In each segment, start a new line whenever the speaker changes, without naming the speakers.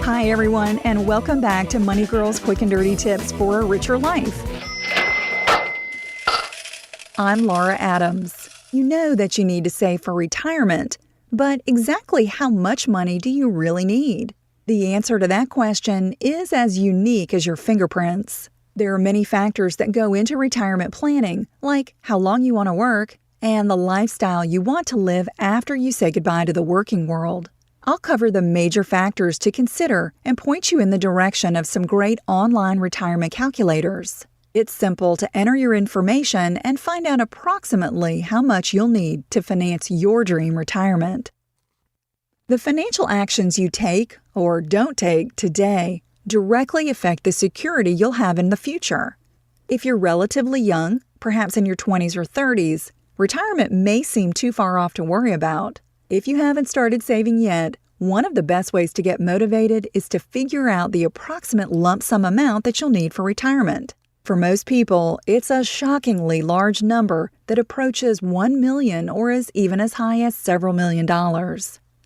Hi, everyone, and welcome back to Money Girl's Quick and Dirty Tips for a Richer Life. I'm Laura Adams. You know that you need to save for retirement, but exactly how much money do you really need? The answer to that question is as unique as your fingerprints. There are many factors that go into retirement planning, like how long you want to work and the lifestyle you want to live after you say goodbye to the working world. I'll cover the major factors to consider and point you in the direction of some great online retirement calculators. It's simple to enter your information and find out approximately how much you'll need to finance your dream retirement. The financial actions you take or don't take today directly affect the security you'll have in the future. If you're relatively young, perhaps in your 20s or 30s, retirement may seem too far off to worry about. If you haven't started saving yet, one of the best ways to get motivated is to figure out the approximate lump sum amount that you'll need for retirement. For most people, it's a shockingly large number that approaches $1 million or is even as high as several $1 million.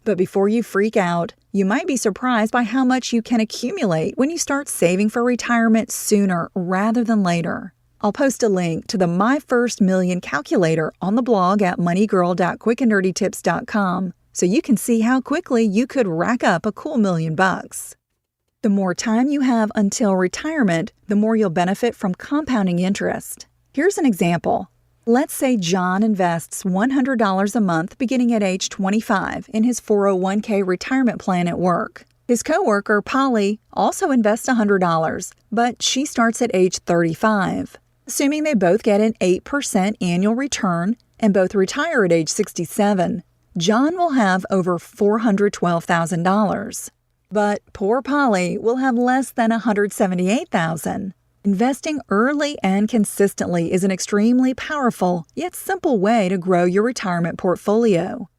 But before you freak out, you might be surprised by how much you can accumulate when you start saving for retirement sooner rather than later. I'll post a link to the My First Million calculator on the blog at moneygirl.quickanddirtytips.com so you can see how quickly you could rack up a cool $1 million. The more time you have until retirement, the more you'll benefit from compounding interest. Here's an example. Let's say John invests $100 a month beginning at age 25 in his 401k retirement plan at work. His coworker, Polly, also invests $100, but she starts at age 35. Assuming they both get an 8% annual return and both retire at age 67, John will have over $412,000. But poor Polly will have less than $178,000. Investing early and consistently is an extremely powerful yet simple way to grow your retirement portfolio.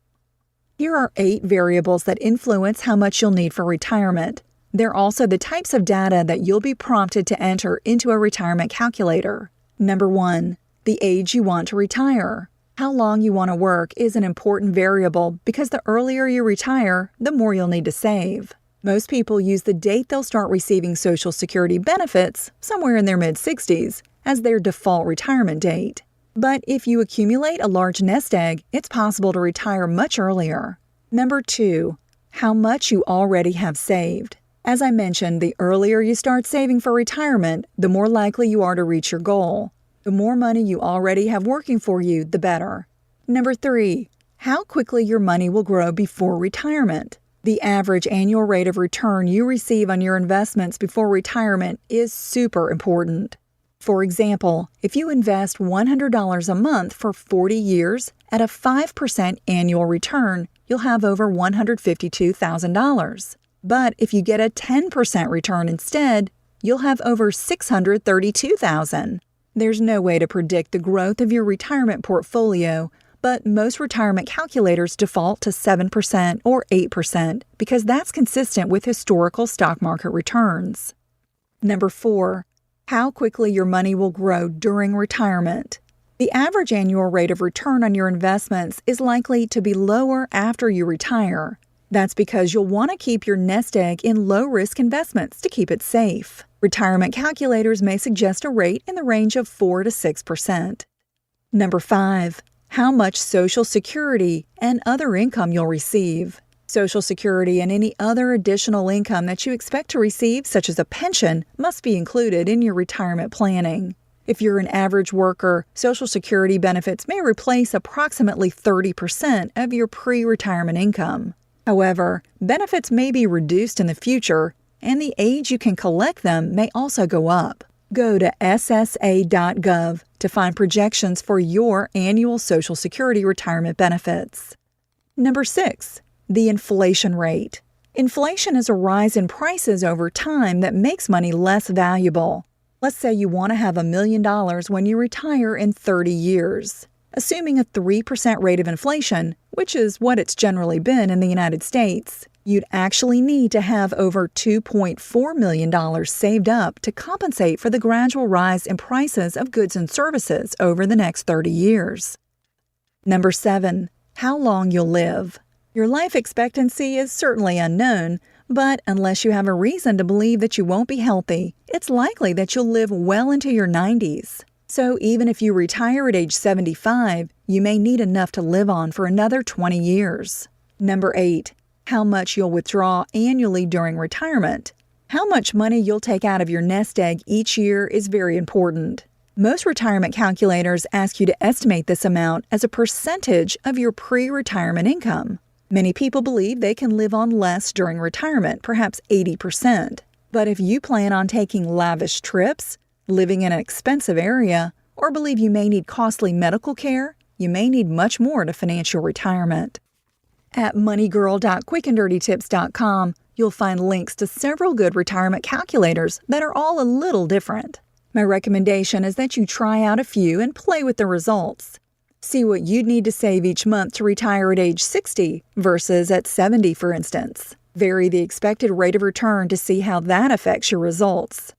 Here are 8 variables that influence how much you'll need for retirement. They're also the types of data that you'll be prompted to enter into a retirement calculator. Number 1, the age you want to retire. How long you want to work is an important variable because the earlier you retire, the more you'll need to save. Most people use the date they'll start receiving Social Security benefits, somewhere in their mid-60s, as their default retirement date. But if you accumulate a large nest egg, it's possible to retire much earlier. Number 2, how much you already have saved. As I mentioned, the earlier you start saving for retirement, the more likely you are to reach your goal. The more money you already have working for you, the better. Number 3, how quickly your money will grow before retirement. The average annual rate of return you receive on your investments before retirement is super important. For example, if you invest $100 a month for 40 years at a 5% annual return, you'll have over $152,000. But if you get a 10% return instead, you'll have over $632,000. There's no way to predict the growth of your retirement portfolio, but most retirement calculators default to 7% or 8% because that's consistent with historical stock market returns. Number 4, how quickly your money will grow during retirement. The average annual rate of return on your investments is likely to be lower after you retire. That's because you'll want to keep your nest egg in low-risk investments to keep it safe. Retirement calculators may suggest a rate in the range of 4 to 6%. Number 5, how much Social Security and other income you'll receive. Social Security and any other additional income that you expect to receive, such as a pension, must be included in your retirement planning. If you're an average worker, Social Security benefits may replace approximately 30% of your pre-retirement income. However, benefits may be reduced in the future, and the age you can collect them may also go up. Go to ssa.gov to find projections for your annual Social Security retirement benefits. Number 6, the inflation rate. Inflation is a rise in prices over time that makes money less valuable. Let's say you want to have $1 million when you retire in 30 years. Assuming a 3% rate of inflation, which is what it's generally been in the United States, you'd actually need to have over $2.4 million saved up to compensate for the gradual rise in prices of goods and services over the next 30 years. Number 7, how long you'll live. Your life expectancy is certainly unknown, but unless you have a reason to believe that you won't be healthy, it's likely that you'll live well into your 90s. So even if you retire at age 75, you may need enough to live on for another 20 years. Number 8. How much you'll withdraw annually during retirement. How much money you'll take out of your nest egg each year is very important. Most retirement calculators ask you to estimate this amount as a percentage of your pre-retirement income. Many people believe they can live on less during retirement, perhaps 80%. But if you plan on taking lavish trips, living in an expensive area, or believe you may need costly medical care, you may need much more to finance your retirement. At moneygirl.quickanddirtytips.com, you'll find links to several good retirement calculators that are all a little different. My recommendation is that you try out a few and play with the results. See what you'd need to save each month to retire at age 60 versus at 70, for instance. Vary the expected rate of return to see how that affects your results.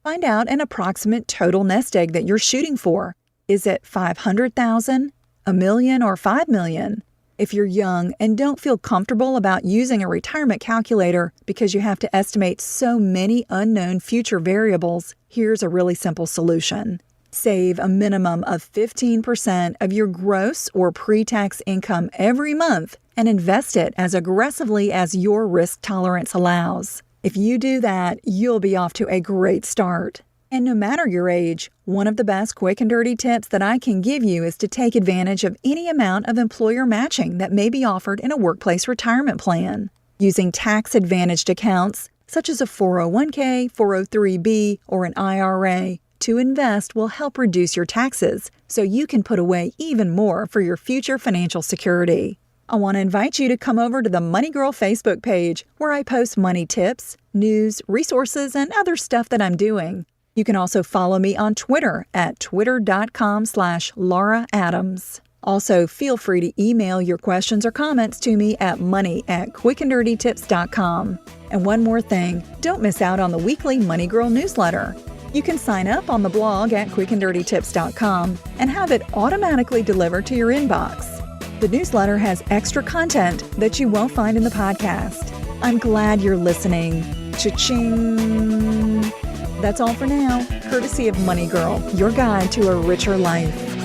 Find out an approximate total nest egg that you're shooting for. Is it 500,000, a million, or 5 million? If you're young and don't feel comfortable about using a retirement calculator because you have to estimate so many unknown future variables, here's a really simple solution. Save a minimum of 15% of your gross or pre-tax income every month and invest it as aggressively as your risk tolerance allows. If you do that, you'll be off to a great start. And no matter your age, one of the best quick and dirty tips that I can give you is to take advantage of any amount of employer matching that may be offered in a workplace retirement plan. Using tax-advantaged accounts, such as a 401k, 403b, or an IRA, to invest will help reduce your taxes so you can put away even more for your future financial security. I want to invite you to come over to the Money Girl Facebook page where I post money tips, news, resources, and other stuff that I'm doing. You can also follow me on Twitter at twitter.com/Laura Adams. Also, feel free to email your questions or comments to me at money@quickanddirtytips.com. And one more thing, don't miss out on the weekly Money Girl newsletter. You can sign up on the blog at quickanddirtytips.com and have it automatically delivered to your inbox. The newsletter has extra content that you won't find in the podcast. I'm glad you're listening. Cha-ching! That's all for now, courtesy of Money Girl, your guide to a richer life.